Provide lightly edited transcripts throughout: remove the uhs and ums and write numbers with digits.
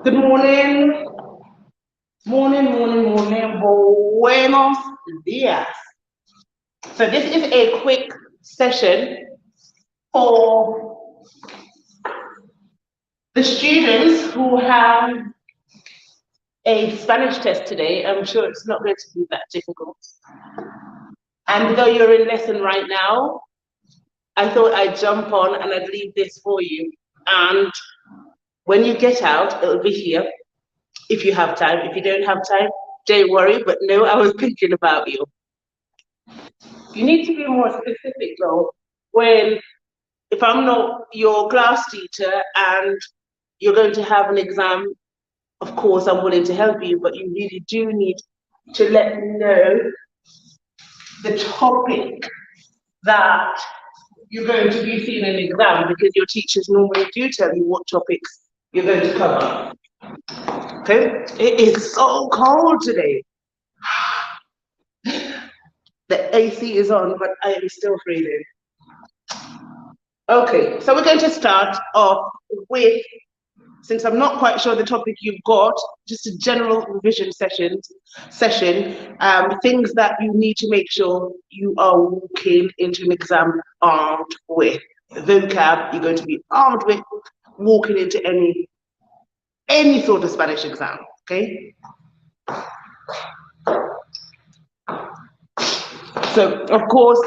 Good morning. Morning. Buenos dias. So this is a quick session for the students who have a Spanish test today. I'm sure it's not going to be that difficult. And though you're in lesson right now, I thought I'd jump on and I'd leave this for you. And when you get out, it'll be here. If you have time. If you don't have time, don't worry, but no, I was thinking about you. You need to be more specific though, if I'm not your class teacher and you're going to have an exam, of course I'm willing to help you, but you really do need to let me know the topic that you're going to be seeing in an exam, because your teachers normally do tell you what topics you're going to cover. Okay, it is so cold today. The AC is on, but I am still freezing. Okay, so we're going to start off with, since I'm not quite sure the topic you've got, just a general revision session, things that you need to make sure you are walking into an exam armed with. The vocab you're going to be armed with, walking into any sort of Spanish exam, okay? So, of course,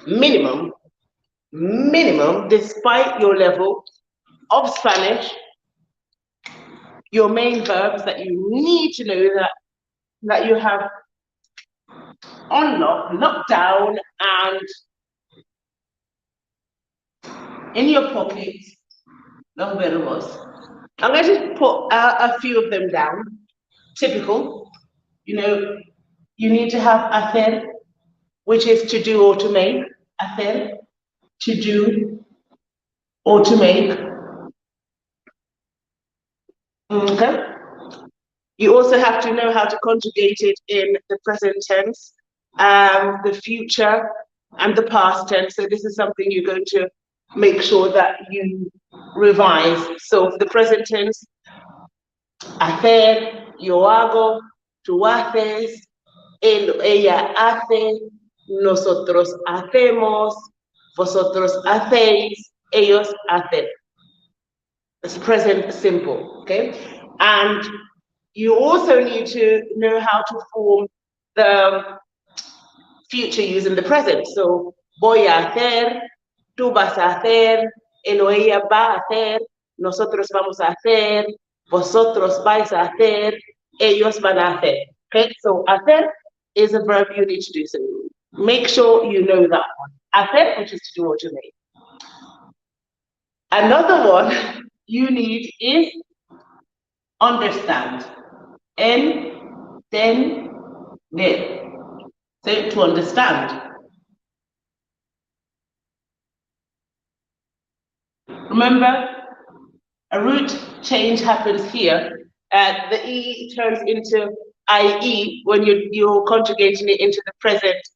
minimum, despite your level of Spanish, your main verbs that you need to know that you have unlocked, locked down, and in your pocket, los verbos. I'm going to put a few of them down. Typical, you need to have hacer, which is to do or to make. Hacer, to do or to make. Okay. You also have to know how to conjugate it in the present tense, the future, and the past tense. So this is something you're going to make sure that you revise. So for the present tense, hacer, yo hago, tú haces, él, ella hace, nosotros hacemos, vosotros hacéis, ellos hacen. It's present simple, okay? And you also need to know how to form the future using the present. So, voy a hacer, tú vas a hacer, él o ella va a hacer, nosotros vamos a hacer, vosotros vais a hacer, ellos van a hacer. Okay, so hacer is a verb you need to do. So make sure you know that one. Hacer, which is to do or to make. Another one you need is understand. Entender. So to understand. Remember, a root change happens here. The E turns into IE when you're conjugating it into the present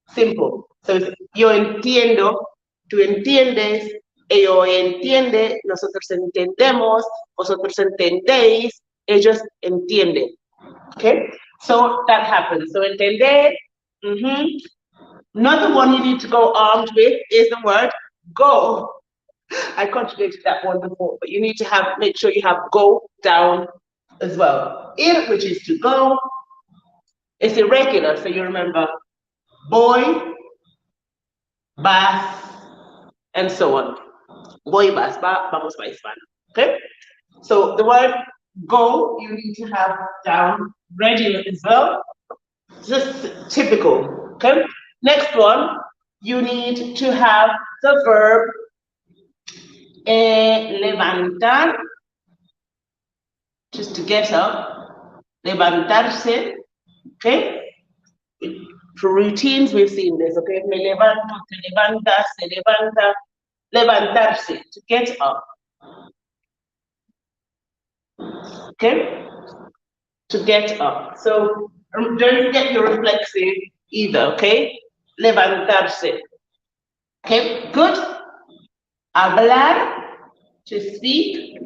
simple. So yo entiendo, tú entiendes, ellos entiende, nosotros entendemos, vosotros entendéis, ellos entienden. Okay? So that happens. So entender. Another one you need to go armed with is the word go. I conjugated that one before, but you need to make sure you have go down as well. Ir, which is to go, it's irregular, so you remember voy, vas, and so on. Voy, vas, vamos, vais, van. Okay? So the word go, you need to have down ready as well. Just typical. Okay? Next one, you need to have the verb levantar, just to get up, levantarse, okay? For routines, we've seen this, okay? Me levanto, te levantas, se levanta, levantarse, to get up. Okay? To get up. So don't forget your reflexive either, okay? Levantarse. Okay, good? Hablar, to speak.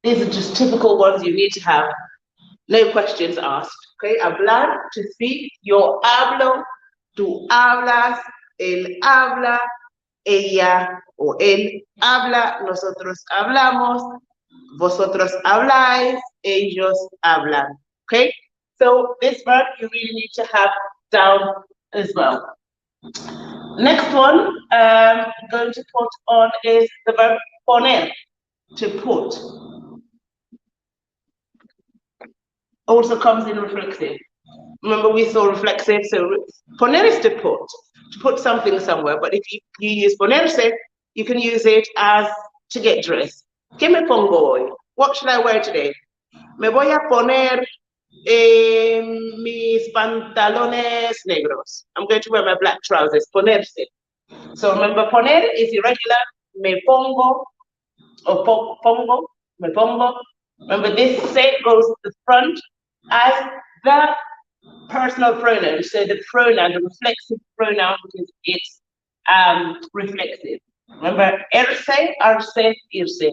These are just typical ones you need to have. No questions asked. Okay, hablar, to speak. Yo hablo, tú hablas, él habla, ella o él habla, nosotros hablamos, vosotros habláis, ellos hablan. Okay, so this verb you really need to have down as well. Next one I'm going to put on is the verb poner, to put. Also comes in reflexive. Remember we saw reflexive, so poner is to put something somewhere, but if you use ponerse, you can use it as to get dressed. ¿Qué me pongo hoy? What should I wear today? Me voy a poner mis pantalones negros. I'm going to wear my black trousers. Ponerse. So remember, poner is irregular. Me pongo, or pongo, me pongo. Remember, this se goes to the front as the personal pronoun. So the pronoun, the reflexive pronoun, because it's reflexive. Remember, erse, arse, irse.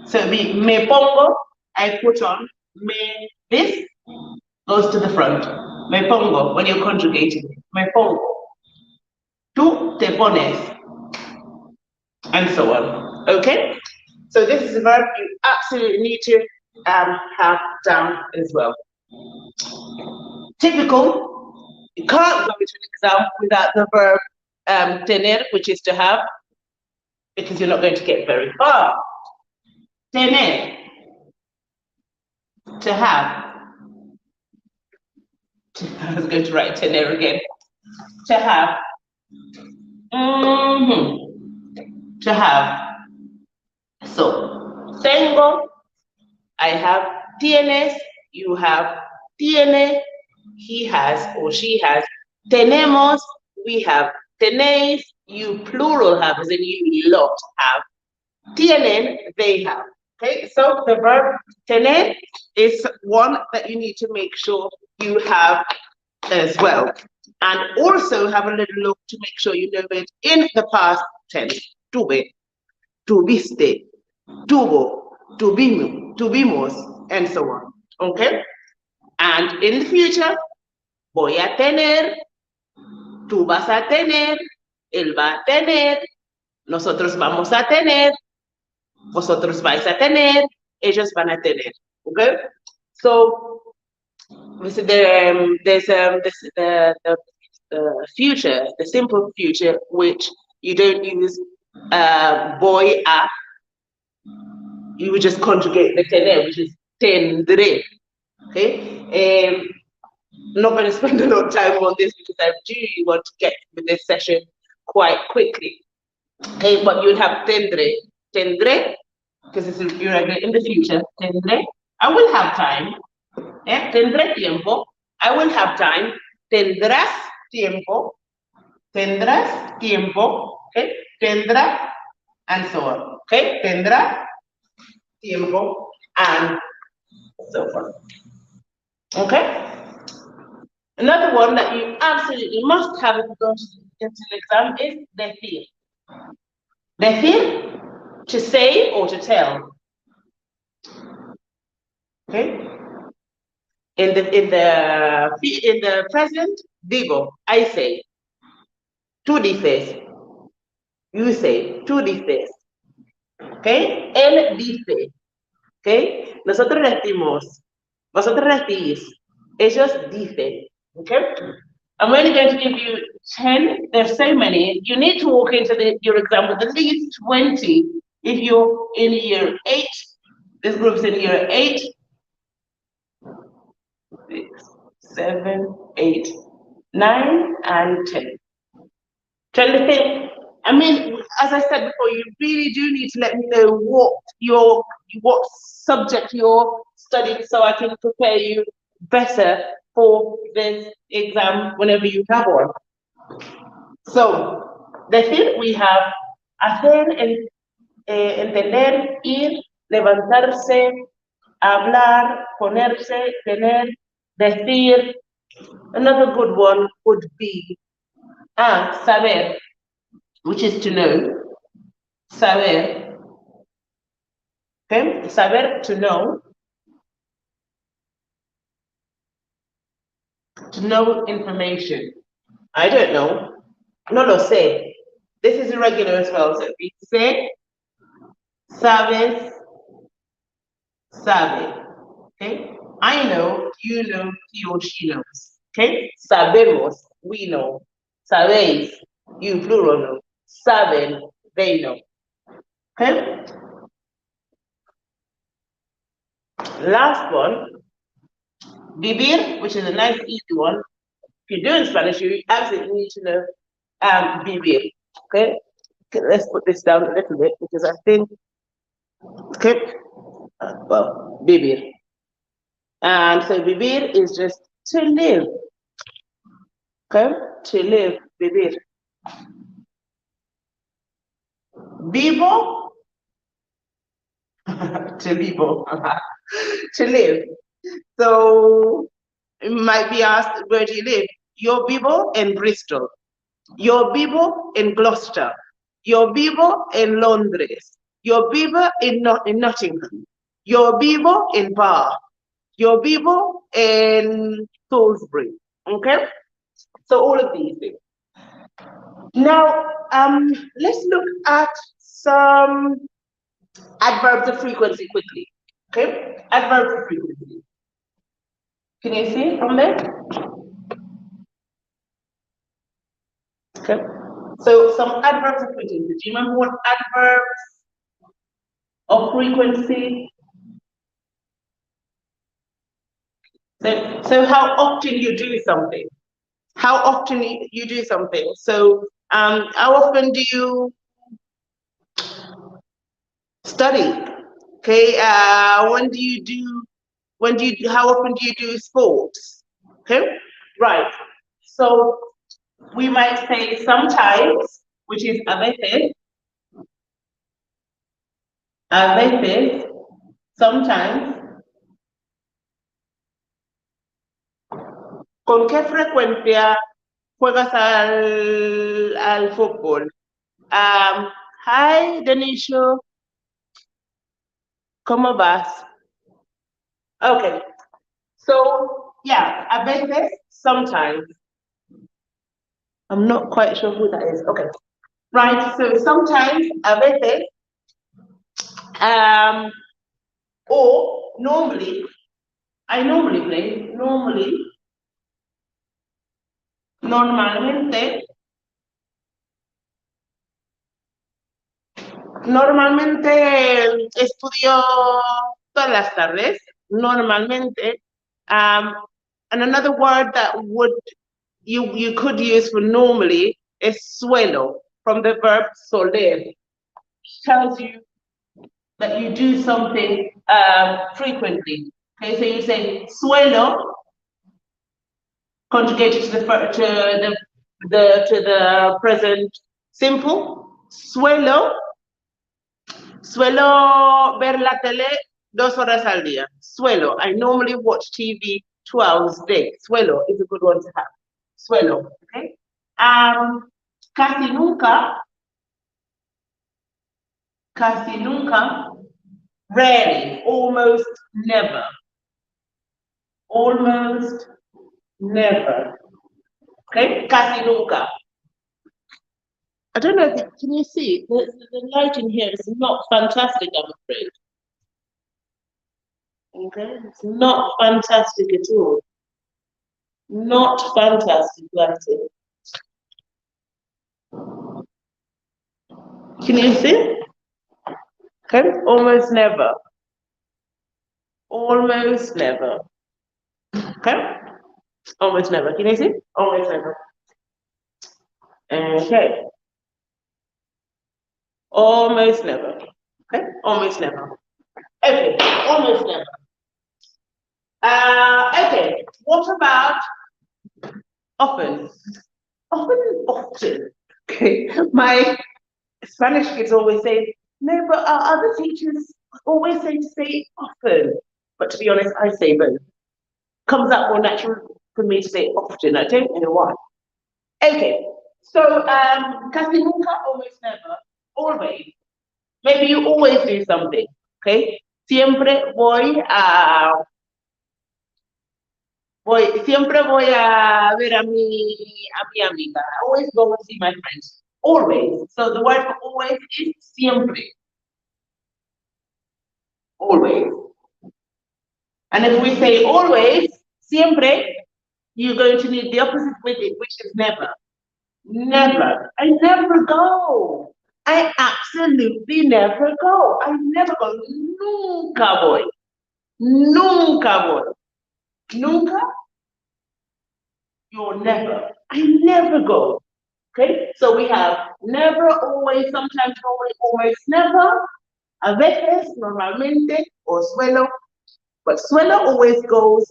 So me pongo, I put on. Me, this goes to the front. Me pongo, when you're conjugating. Me pongo. Tú te pones. And so on. Okay? So this is a verb you absolutely need to have down as well. Typical, you can't go to an exam without the verb tener, which is to have, because you're not going to get very far. Tener, to have. I was going to write tener again. To have. To have. So, tengo, I have. Tienes, you have. Tiene, he has or she has. Tenemos, we have. Tenéis, you plural have, as in you lot have. Tienen, they have. Okay, so the verb tener is one that you need to make sure you have as well. And also have a little look to make sure you know it in the past tense. Tuve, tuviste, tuvo, tuvimos, and so on. Okay? And in the future, voy a tener, tú vas a tener, él va a tener, nosotros vamos a tener, vosotros vais a tener, ellos van a tener. Okay? So, there's the future, the simple future, which you don't use voy a, you would just conjugate the tener, which is tendré. Okay? I'm not going to spend a lot of time on this because I do want to get with this session quite quickly. Okay, but you'll have tendré, because it's irregular in the future. Tendré, I will have time. Tendré tiempo, I will have time. Tendrás tiempo, okay? Tendrá, and so on. Okay, tendrá tiempo, and so on. Okay. Another one that you absolutely must have if you go into the exam is decir. Decir, to say or to tell. Okay. In the present, digo, I say. Tú dices. You say. Tú dices. Okay. Él dice. Okay. Nosotros decimos. Vosotros decís. Ellos dicen. Okay. I'm only going to give you 10. There's so many. You need to walk into your exam with at least 20. If you're in year 8, this group's in year 8, 6, 7, 8, 9, and 10. Trying to think. I mean, as I said before, you really do need to let me know what subject you're studying so I can prepare you better for this exam whenever you have one. So, decir, we have hacer, entender, ir, levantarse, hablar, ponerse, tener, decir. Another good one would be saber. which is to know. Saber. Okay? Saber, to know. To know information. I don't know. No lo sé. This is irregular as well. So we say, sabes, sabe. Okay? I know, you know, he or she knows. Okay? Sabemos, we know. Sabéis, you plural know. Saben, they know. Okay? Last one, vivir, which is a nice easy one. If you're doing Spanish, you absolutely need to know vivir. Okay? Okay, let's put this down a little bit because I think, okay, well, vivir. And so vivir is just to live. Okay? To live, vivir. Vivo, to vivo, to live. So you might be asked, where do you live? Yo vivo en Bristol. Yo vivo en Gloucester. Yo vivo en Londres. Yo vivo in Nottingham. Yo vivo en Bath. Yo vivo in Salisbury. Okay? So all of these things. Now, let's look at some adverbs of frequency quickly. Okay? Adverbs of frequency. Can you see from there? Okay. So some adverbs of frequency. Do you remember what adverbs of frequency? So how often you do something. How often you do something. So how often do you study? Okay, how often do you do sports? Okay, right. So we might say sometimes, which is a veces, sometimes. ¿Con qué frecuencia juegas al fútbol? Hi, Denisha. ¿Cómo vas? Okay. So, yeah, a veces, sometimes. I'm not quite sure who that is. Okay. Right. So, sometimes, a veces, or normally, I normally play, normalmente, estudio todas las tardes, normalmente. And another word that you could use for normally is suelo, from the verb soler. Tells you that you do something frequently. Okay, so you say suelo, conjugated to the present simple. Suelo ver la tele 2 horas al día. Suelo. I normally watch TV 2 hours a day. Suelo is a good one to have. Suelo. Okay. Casi nunca. Casi nunca. Rarely. Almost never. Almost never. Okay. Casi nunca. I don't know, can you see? The lighting here is not fantastic, I'm afraid. Okay, it's not fantastic at all. Not fantastic lighting. Can you see? Okay, almost never. Almost never. Okay, almost never. Can you see? Almost never. Okay. Almost never. Okay, almost never. Okay, almost never. Okay, what about often? Often. Okay, my Spanish kids always say, no, but our other teachers always say often. But to be honest, I say both. Comes out more natural for me to say often. I don't know why. Okay, So, casi nunca, almost never, always. Maybe you always do something, okay? Siempre voy a ver a mi amiga. I always go and see my friends. Always. So the word for always is siempre. Always. And if we say always, siempre, you're going to need the opposite with it, which is never. Never. I never go. I absolutely never go. I never go. Nunca voy. Nunca voy. Nunca, you're never. I never go. Okay? So we have never, always, sometimes, always, almost, never. A veces, normalmente, or suelo. But suelo always goes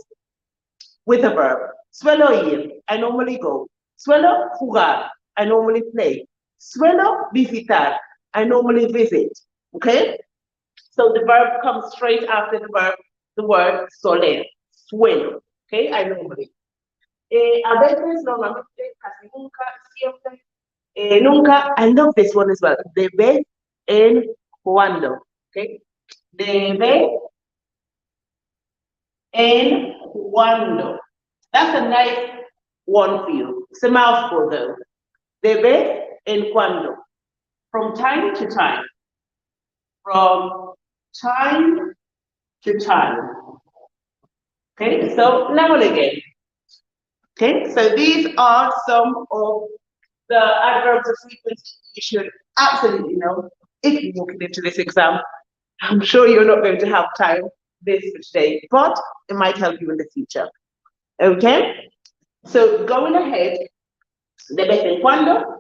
with a verb. Suelo ir, I normally go. Suelo jugar, I normally play. Suelo visitar, I normally visit. Okay? So the verb comes straight after the verb, the word soler. Suelo. Okay? I normally. A veces, normalmente, casi nunca, siempre, nunca. I love this one as well. De vez en cuando. Okay? De vez en cuando. That's a nice one for you. It's a mouthful though. De vez en cuando. From time to time. From time to time. Okay, so now and again. Okay, so these are some of the adverbs of frequency you should absolutely know if you're walking into this exam. I'm sure you're not going to have time this for today, but it might help you in the future. Okay, so going ahead, de vez en cuando.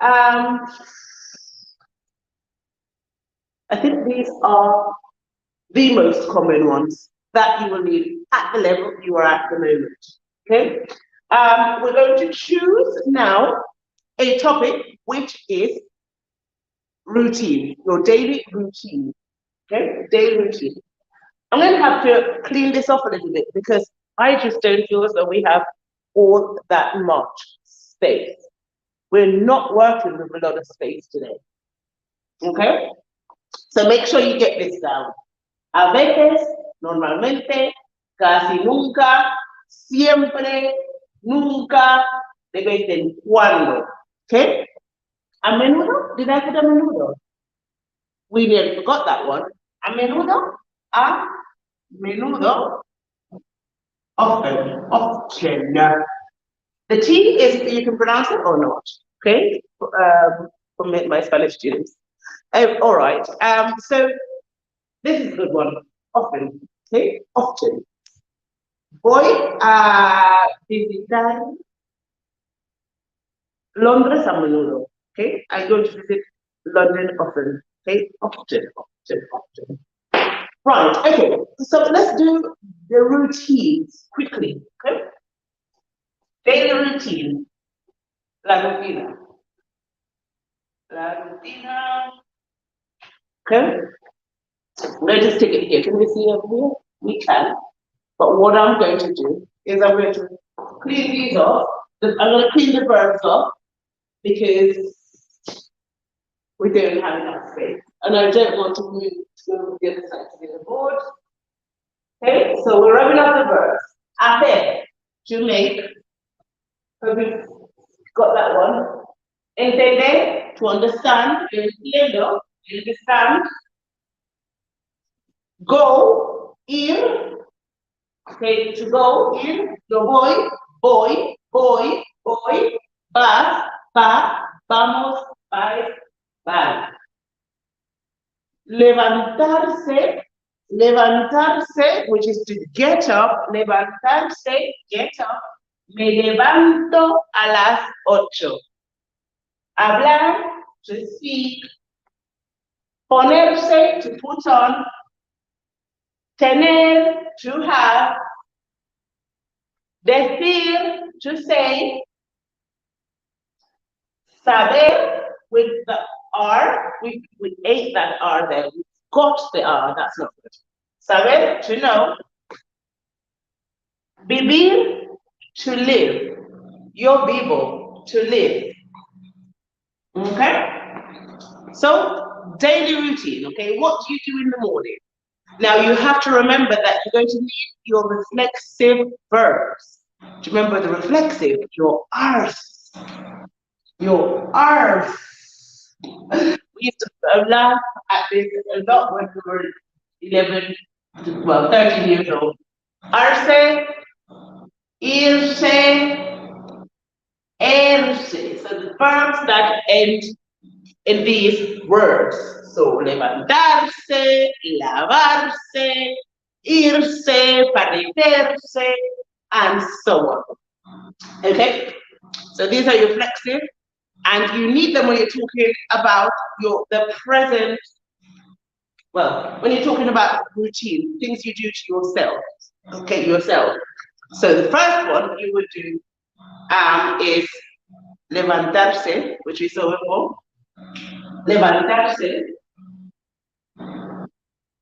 I think these are the most common ones that you will need at the level you are at the moment. Okay, we're going to choose now a topic which is routine, your daily routine. Okay, daily routine. I'm going to have to clean this off a little bit because I just don't feel as though we have all that much space. We're not working with a lot of space today. Okay? So make sure you get this down. A veces, normalmente, casi nunca, siempre, nunca, de vez en cuando. Okay? A menudo? Did I put a menudo? We nearly forgot that one. A menudo? A menudo. Often. Often. The T is, you can pronounce it or not. Okay? For my Spanish students. All right. So this is a good one. Often. Okay? Often. Voy a visitar Londres a menudo. Okay? I go to visit London often. Okay? Often, often, often. Right, okay. So let's do the routines quickly. Okay? Daily routine. La rutina. La rutina. Okay? Let's just take it here. Can we see over here? We can. But what I'm going to do is I'm going to clean these off. I'm going to clean the verbs off because we don't have enough space. And I don't want to move to the other side to the board. Okay, so we're rubbing up the verbs. Hacer, to make. So we've got that one. Entender, to understand. Entiendo, understand. Go, ir. Okay, to go, ir. Yo voy, voy. Vas, va, vamos, vais, van. Levantarse, which is to get up. Levantarse, get up. Me levanto a las 8. Hablar, to speak. Ponerse, to put on. Tener, to have. Decir, to say. Saber, with the R, we ate that R there. We got the R, that's not good. Saber, to know. Vivir, to live. Yo vivo, to live. Okay? So, daily routine, okay? What do you do in the morning? Now, you have to remember that you're going to need your reflexive verbs. Do you remember the reflexive? Your arse. Your arse. We used to laugh at this a lot when we were 11, 13 years old. Arse, irse, erse. So the verbs that end in these words. So levantarse, lavarse, irse, parecerse, and so on. Okay? So these are your flexive, and you need them when you're talking about the present. Well, when you're talking about routine, things you do to yourself. Okay, yourself. So the first one you would do is levantarse, which we saw before. Levantarse,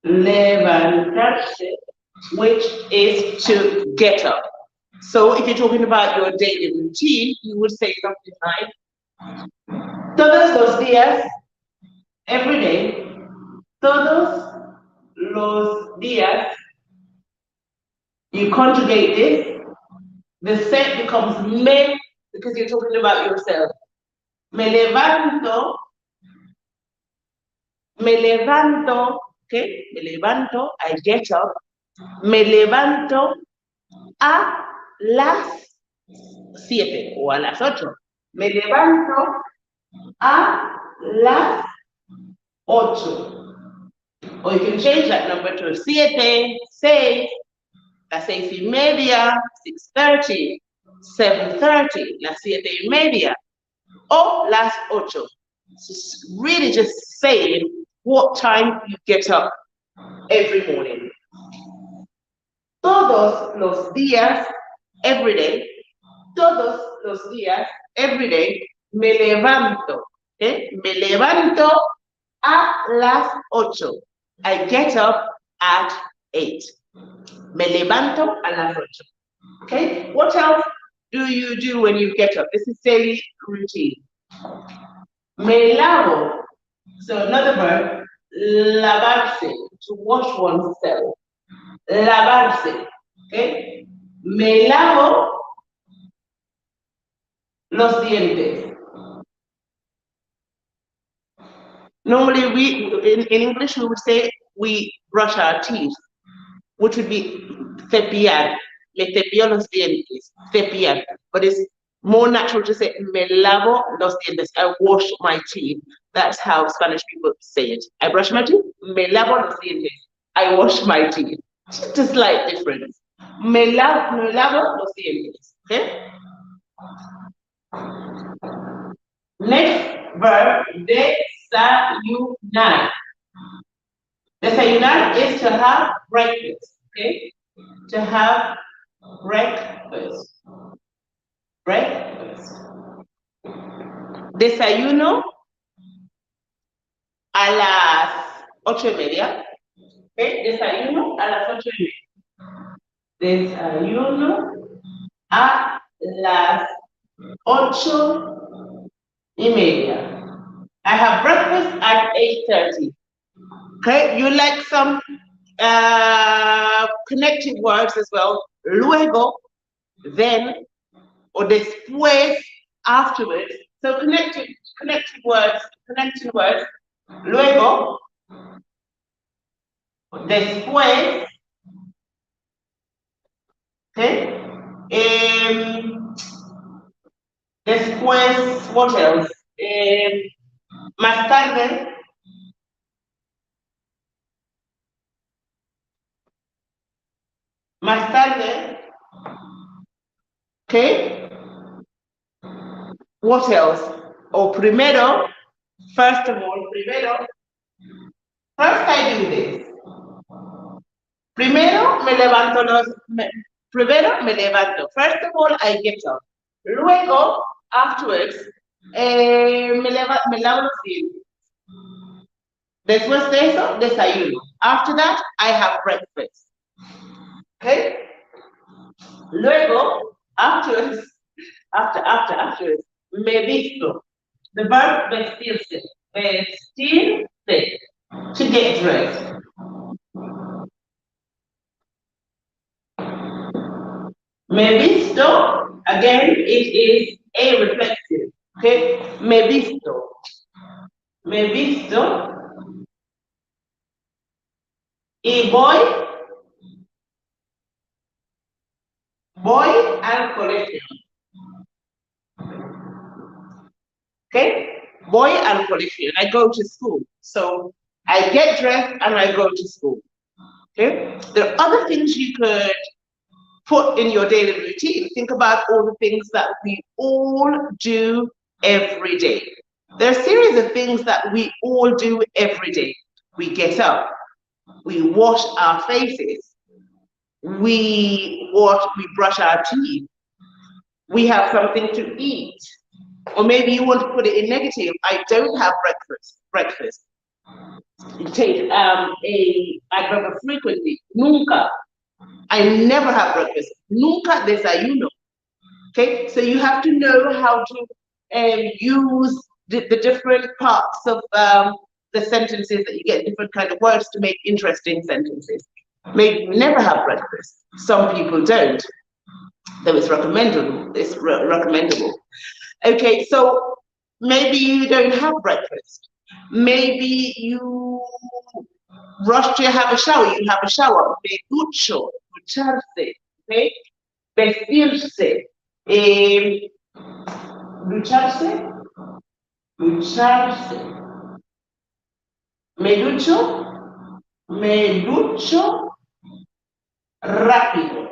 levantarse, which is to get up. So if you're talking about your daily routine, you would say something like, todos los días, every day, todos los días, you conjugate this, the set becomes me, because you're talking about yourself. Me levanto, okay, me levanto, I get up, me levanto a las 7 o a las 8. Me levanto a las 8. Or you can change that number to 7, 6, las 6:30, 6:30, 7:30, las 7:30, or las 8. It's really just saying what time you get up every morning. Todos los días, every day, todos los días, every day, me levanto. ¿Okay? Me levanto a las 8. I get up at 8. Me levanto a las 8. Okay? What else do you do when you get up? This is daily routine. Me lavo. So another verb, lavarse, to wash oneself. Lavarse. Okay? Me lavo los dientes. Normally, in English, we would say we brush our teeth, which would be cepillar. Me cepillo los dientes. Cepillar. But it's more natural to say me lavo los dientes. I wash my teeth. That's how Spanish people say it. I brush my teeth. Me lavo los dientes. I wash my teeth. Just a slight difference. Me lavo los dientes. Okay? Next verb, desayunar. Desayunar is to have breakfast, okay? To have breakfast. Breakfast. Desayuno a las 8:30. Okay, desayuno a las 8:30. Desayuno a las 8:30. I have breakfast at 8:30. Okay, you like some connected words as well. Luego, then, or después, afterwards. So connected words, connecting words. Luego, después. Okay. Después, what else? Más tarde. Más tarde. Okay. What else? Oh, primero. First of all, primero. First I do this. Primero me levanto primero me levanto. First of all, I get up. Luego, afterwards, me lavo los dientes. Después de eso, desayuno. After that, I have breakfast. Okay? Luego, afterwards, afterwards, me visto. The verb vestirse. Vestirse. To get dressed. Me visto, again, it is a reflexive. Okay? Me visto. Me visto. Y voy. Voy al colegio. Okay? Voy al colegio. I go to school. So I get dressed and I go to school. Okay? There are other things you could put in your daily routine. Think about all the things that we all do every day. There are a series of things that we all do every day. We get up, we wash our faces, we brush our teeth, we have something to eat. Or maybe you want to put it in negative. I don't have breakfast. You take adverb of frequency. Nunca. I never have breakfast. Nunca desayuno. Okay, so you have to know how to use the different parts of the sentences that you get, different kind of words to make interesting sentences. Maybe you never have breakfast. Some people don't. So it's recommendable. It's recommendable. Okay, so maybe you don't have breakfast. Maybe you rush to have a shower. You have a shower. Me ducho, ducharse. Okay, vestirse. Ducharse. Ducharse. Me ducho rápido.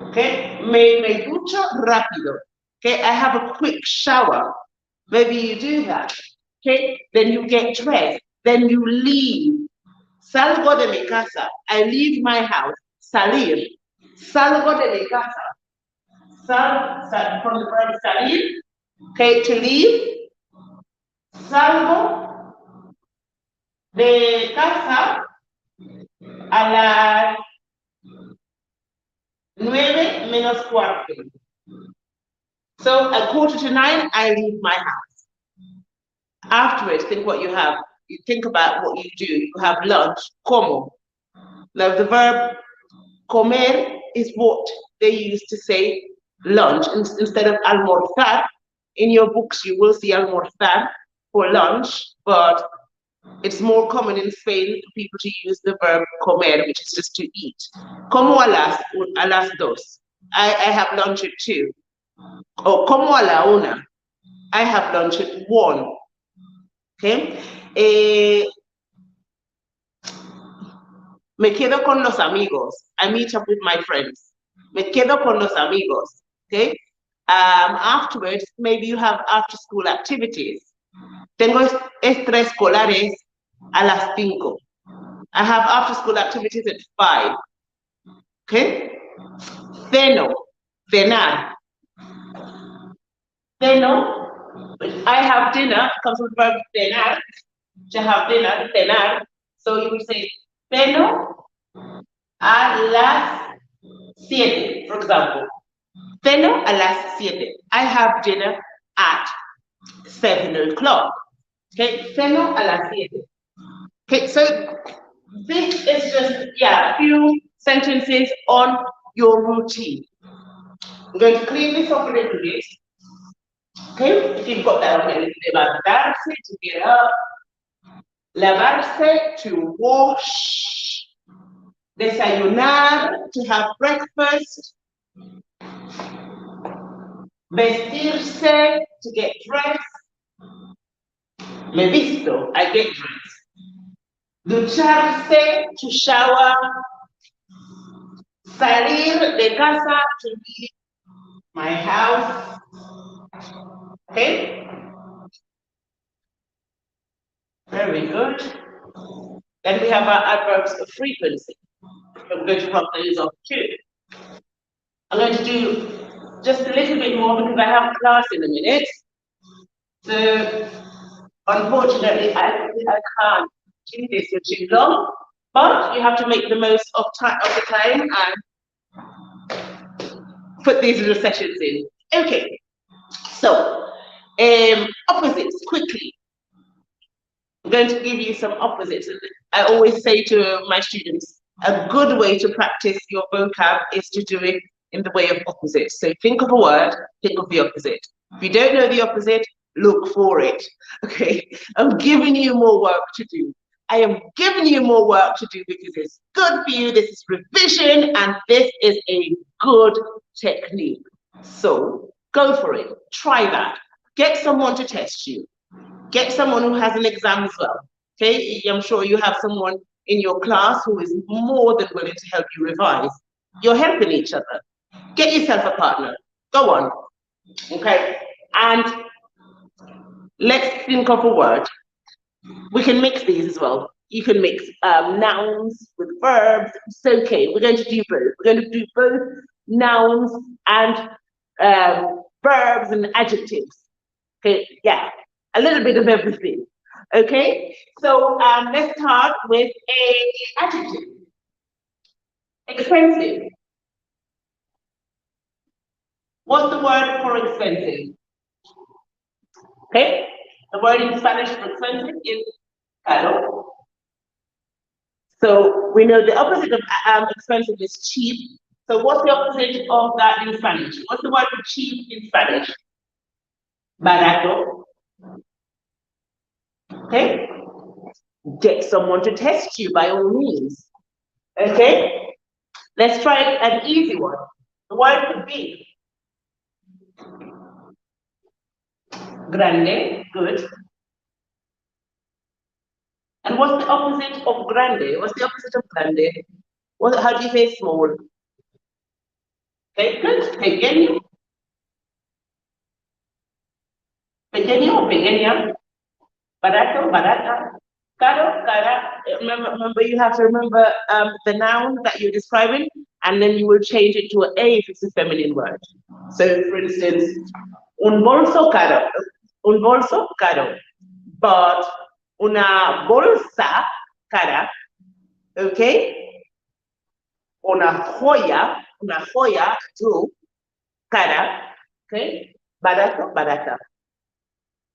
Okay, me ducho rápido. Okay, I have a quick shower. Maybe you do that. Okay, then you get dressed. Then you leave. Salgo de mi casa. I leave my house. Salir. Salgo de mi casa. From the verb salir. Okay, to leave. Salgo de casa a las 9:45. So at 8:45, I leave my house. Afterwards, think what you have. You think about what you do. You have lunch, como. Now the verb comer is what they use to say lunch instead of almorzar. In your books, you will see almorzar for lunch, but it's more common in Spain for people to use the verb comer, which is just to eat. Como a las dos. I have lunch at 2. Or como a la 1. I have lunch at 1. Okay? Me quedo con los amigos. I meet up with my friends. Me quedo con los amigos. Okay? Afterwards, maybe you have after-school activities. Tengo extraescolares a las 5. I have after-school activities at 5. Okay? Ceno, cenar. Ceno, I have dinner, comes from the verb cenar, to have dinner, cenar. So you would say, ceno a las 7, for example. Ceno a las 7. I have dinner at 7 o'clock. Okay, ceno a las 7. Okay, so this is just, a few sentences on your routine. I'm going to clean this up a little bit. Okay, if you've got that already, levantarse, to get up, lavarse, to wash, desayunar, to have breakfast, vestirse, to get dressed, me visto, I get dressed, ducharse, to shower, salir de casa, to leave my house. Okay? Very good. Then we have our adverbs of frequency. I'm going to rub those off too. I'm going to do just a little bit more because I have class in a minute. So, unfortunately, I can't do this for too long, but you have to make the most of the time and put these little sessions in. Okay. So, opposites, quickly. I'm going to give you some opposites. I always say to my students, a good way to practice your vocab is to do it in the way of opposites. So think of a word, think of the opposite. If you don't know the opposite, look for it. Okay, I'm giving you more work to do. I am giving you more work to do because it's good for you. This is revision and this is a good technique. So go for it. Try that. Get someone to test you. Get someone who has an exam as well. Okay, I'm sure you have someone in your class who is more than willing to help you revise. You're helping each other. Get yourself a partner. Go on. Okay, and let's think of a word. We can mix these as well. You can mix nouns with verbs. It's okay. We're going to do both. We're going to do both nouns and verbs and adjectives. Okay, yeah, a little bit of everything. Okay, so let's start with a adjective. Expensive. What's the word for expensive? Okay, the word in Spanish for expensive is caro. So we know the opposite of expensive is cheap. So what's the opposite of that in Spanish? What's the word for cheap in Spanish? Barato. Okay, get someone to test you by all means. Okay, let's try an easy one. The word could be grande, good. And what's the opposite of grande? What's the opposite of grande? How do you say small? Okay, good. Pequeño. Pequeño o pequeña. Barato, barata. Caro, cara. Remember, you have to remember the noun that you're describing, and then you will change it to an A if it's a feminine word. So, for instance, un bolso caro. Un bolso caro. But una bolsa cara. Okay? Una joya too, cara. Okay? Barato, barata.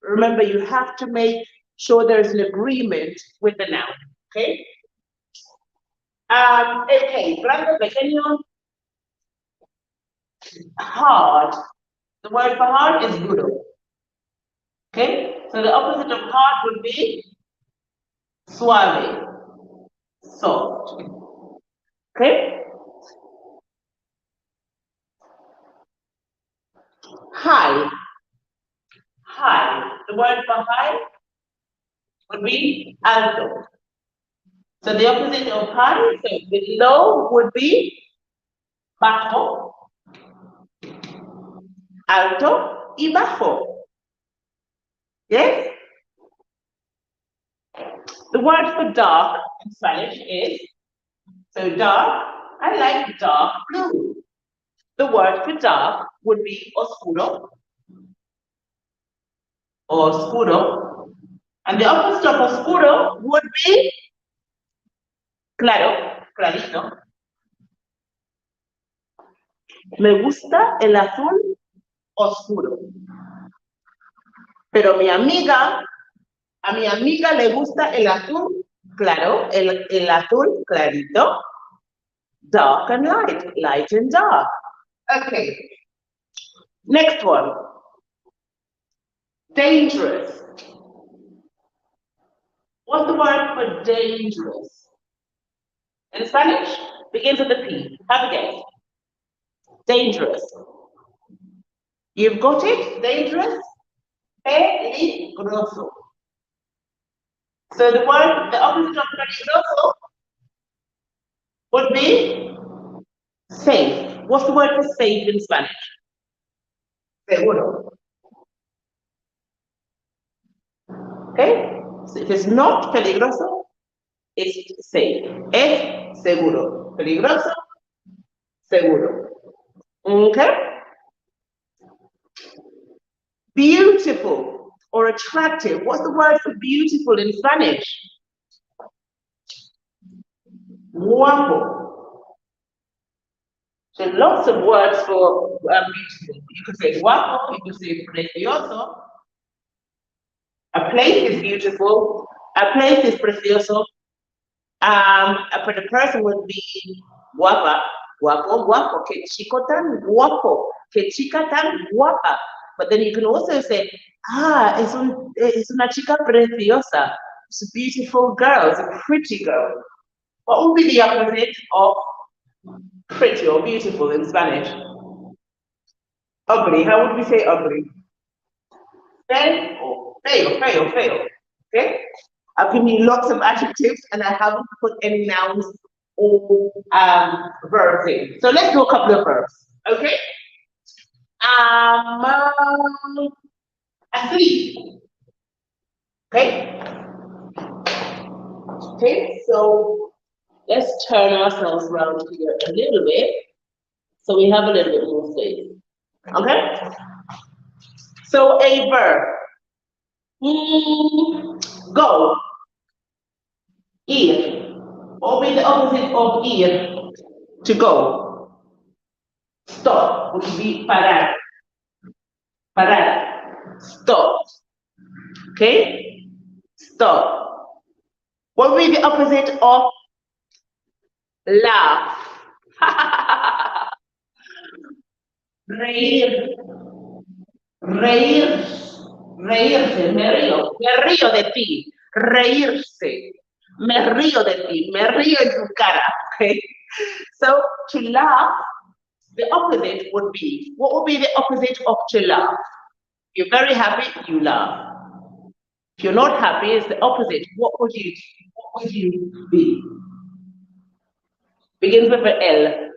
Remember, you have to make sure there's an agreement with the noun. Okay? Okay, grande, pequeño, hard. The word for hard is duro. Okay? So the opposite of hard would be suave, soft. Okay? High. High. The word for high would be alto. So the opposite of high, so below would be bajo, alto y bajo. Yes? The word for dark in Spanish is, so dark, I like dark blue. The word for dark would be oscuro, or oscuro. And the opposite of oscuro would be claro, clarito. Me gusta el azul oscuro. Pero a mi amiga le gusta el azul claro, el azul clarito. Dark and light, light and dark. Okay. Next one. Dangerous. What's the word for dangerous? In Spanish, begins with a P. Have a guess. Dangerous. You've got it? Dangerous? Peligroso. So the opposite of peligroso would be safe. What's the word for safe in Spanish? Seguro. Okay? So if it's not peligroso, it's safe. Es seguro. Peligroso, seguro. Okay? Beautiful or attractive. What's the word for beautiful in Spanish? Guapo. So lots of words for beautiful. You could say guapo, you could say precioso. A place is beautiful. A place is precioso. For the person would be guapa, guapo, guapo, que chico tan guapo, que chica tan guapa. But then you can also say, es una chica preciosa. It's a beautiful girl, it's a pretty girl. What would be the opposite of pretty or beautiful in Spanish? Ugly. How would we say ugly? Feo, feo, feo. Okay? I've given you lots of adjectives and I haven't put any nouns or verbs in. So let's do a couple of verbs. Okay? Asleep. Okay? Okay, so let's turn ourselves around here a little bit so we have a little bit more space. Okay? So a verb. Go. Ir. What would be the opposite of ir? To go. Stop would be parar. Parar. Stop. Okay? Stop. What would be the opposite of laugh? Reír. Reír. Reírse. Me río de ti. Reírse. Me río de ti. Me río en tu cara. Okay? So to laugh, the opposite would be, what would be the opposite of to laugh? If you're very happy, you laugh. If you're not happy, it's the opposite. What would you be? Begins with an L.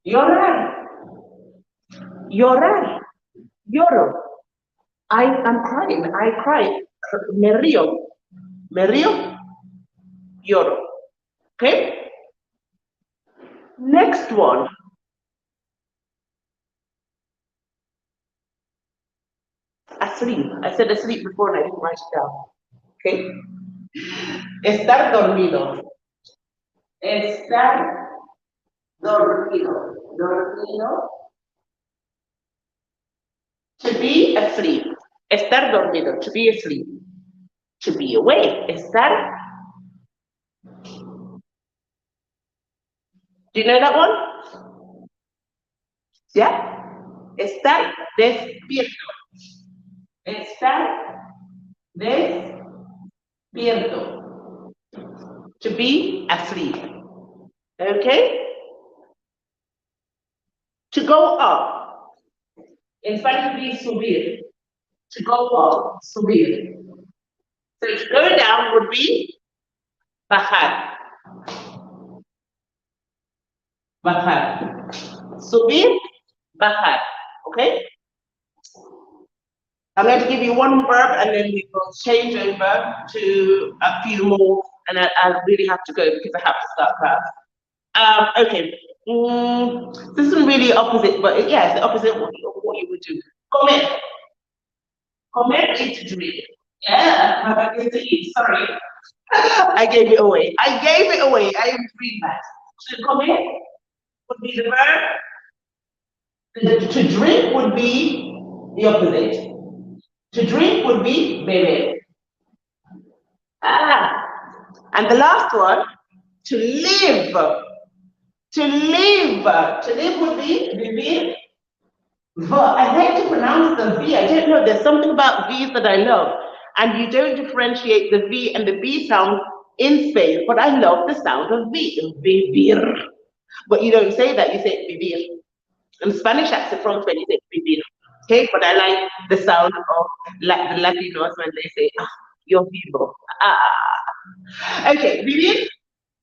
Llorar. Llorar. Lloro. I am crying. I cry. Me río. Me río. Lloro. Okay? Next one. Asleep. I said asleep before and I didn't write it down. Okay? Estar dormido. Estar dormido. Dormido. To be asleep. Estar dormido. To be asleep. To be awake. Estar. Do you know that one? Yeah? Estar despierto. Estar despierto. To be asleep. Okay? To go up. In Spanish, be subir. To go up, subir. So to go down would be bajar. Bajar. Subir, bajar. Okay? I'm going to give you one verb and then we will change over to a few more and I really have to go because I have to start class. Okay. This isn't really opposite, but yeah, it's the opposite of what you would do. Comer. Comer is to drink. Yeah, it's to eat. Sorry. I gave it away. I gave it away. I didn't read that. So comer would be the verb. To drink would be the opposite. To drink would be beber. And the last one, to live. To live. To live would be vivir. I hate to pronounce the V. I don't know. There's something about V's that I love. And you don't differentiate the V and the B sound in Spain. But I love the sound of V. Vivir. But you don't say that. You say vivir. In Spanish accent from Spain, you say vivir. Okay, but I like the sound of the Latinos when they say, you're vivo. Okay, vivir.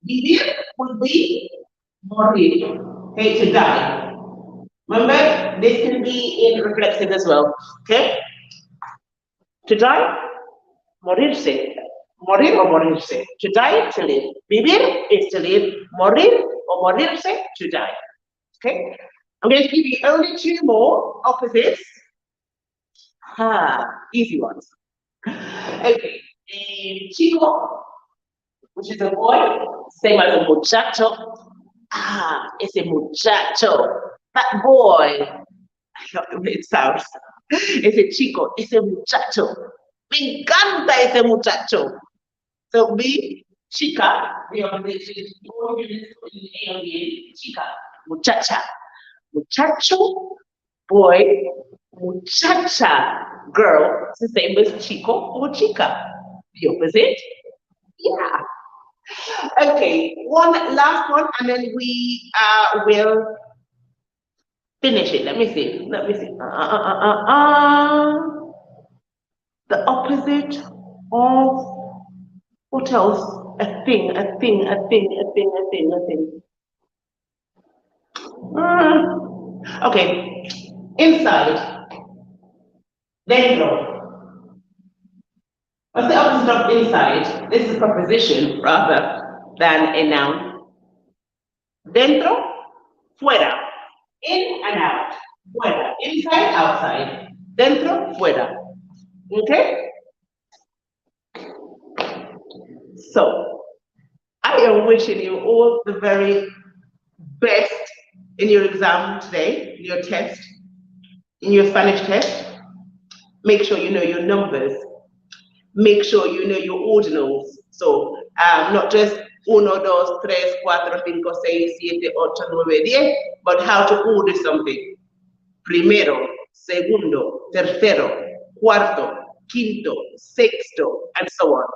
Vivir would be morir. Okay, to die. Remember, this can be in reflexive as well. Okay? To die, morirse. Morir or morirse. To die, to live. Vivir is to live. Morir or morirse, to die. Okay? I'm going to give you only two more opposites. Easy ones. Okay. Chico, which is a boy, same as a muchacho. Ese muchacho, that boy. I love the way it sounds. Ese chico, ese muchacho. Me encanta ese muchacho. So me, chica, the chica, muchacha. Muchacho, boy, muchacha, girl. It's the same as chico or chica. The opposite. Yeah. Okay, one last one, and then we will finish it. Let me see. Let me see. The opposite of what else? A thing, a thing, a thing, a thing, a thing, a thing. Okay. Inside. Dentro. What's the opposite of inside? This is a preposition rather than a noun. Dentro, fuera. In and out. Fuera. Inside, outside. Dentro, fuera. Okay? So, I am wishing you all the very best in your exam today, in your test, in your Spanish test. Make sure you know your numbers. Make sure you know your ordinals. So, not just 1, 2, 3, 4, 5, 6, 7, 8, 9, 10, but how to order something. Primero, segundo, tercero, cuarto, quinto, sexto, and so on.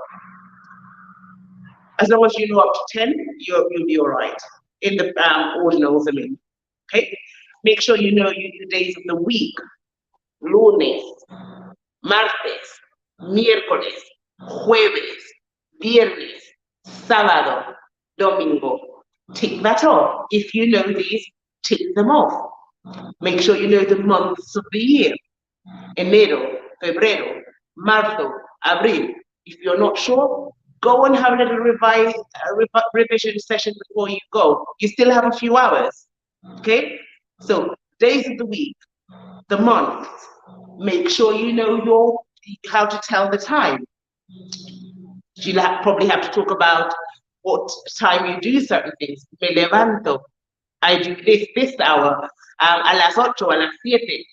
As long as you know up to 10, you'll be all right in the ordinals, I mean. Okay? Make sure you know the days of the week. Lunes, martes, miércoles, jueves, viernes, sábado, domingo. Tick that off. If you know these, tick them off. Make sure you know the months of the year. Enero, febrero, marzo, abril. If you're not sure, go and have a little revision session before you go. You still have a few hours. Okay? So, days of the week, the months. Make sure you know how to tell the time. You'll probably have to talk about what time you do certain things. Me levanto. I do this hour. A las 8, a las 7.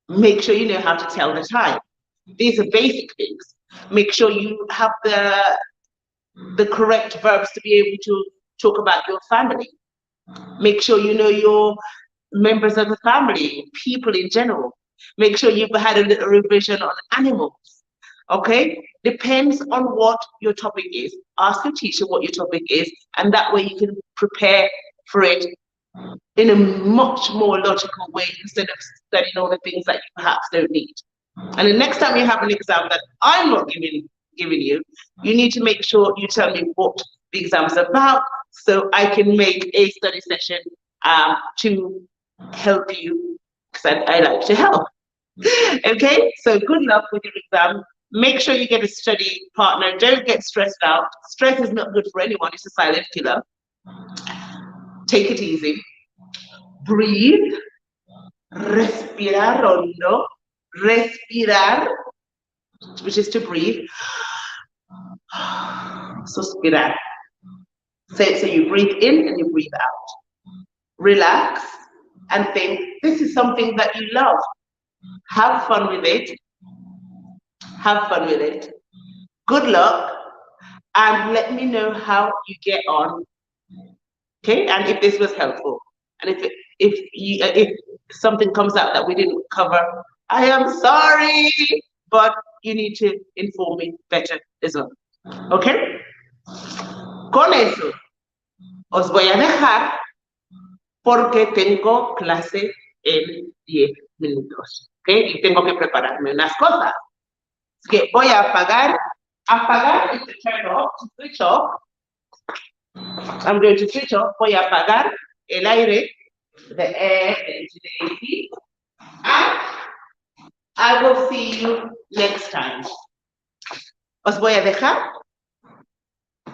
Make sure you know how to tell the time. These are basic things. Make sure you have the correct verbs to be able to talk about your family. Make sure you know your members of the family, people in general. Make sure you've had a little revision on animals. Okay? Depends on what your topic is. Ask your teacher what your topic is, and that way you can prepare for it in a much more logical way instead of studying all the things that you perhaps don't need. And the next time you have an exam that I'm not giving you, you need to make sure you tell me what the exam's about so I can make a study session to help you, because I like to help. Okay, so good luck with your exam. Make sure you get a study partner. Don't get stressed out. Stress is not good for anyone. It's a silent killer. Take it easy. Breathe. Respirar hondo. Respirar, which is to breathe. Suspirar. So you breathe in and you breathe out. Relax and think, this is something that you love. Have fun with it. Have fun with it. Good luck, and let me know how you get on. Okay, and if this was helpful, and if something comes out that we didn't cover, I am sorry, but you need to inform me better as well. Okay. Con eso, os voy a dejar porque tengo clase en 10 minutos. Okay, y tengo que prepararme unas cosas. Que voy a apagar is to turn off, to switch off. I'm going to switch off. Voy a apagar el aire, the air into the AC, and I will see you next time. Os voy a dejar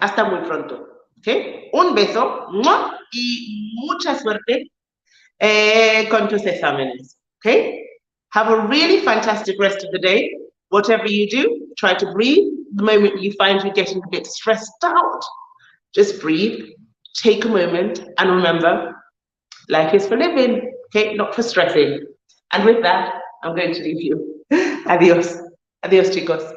hasta muy pronto. ¿Okay? Un beso y mucha suerte con tus exámenes. Okay? Have a really fantastic rest of the day. Whatever you do, try to breathe. The moment you find you're getting a bit stressed out, just breathe, take a moment and remember, life is for living, okay, not for stressing. And with that, I'm going to leave you. Adios. Adios, chicos.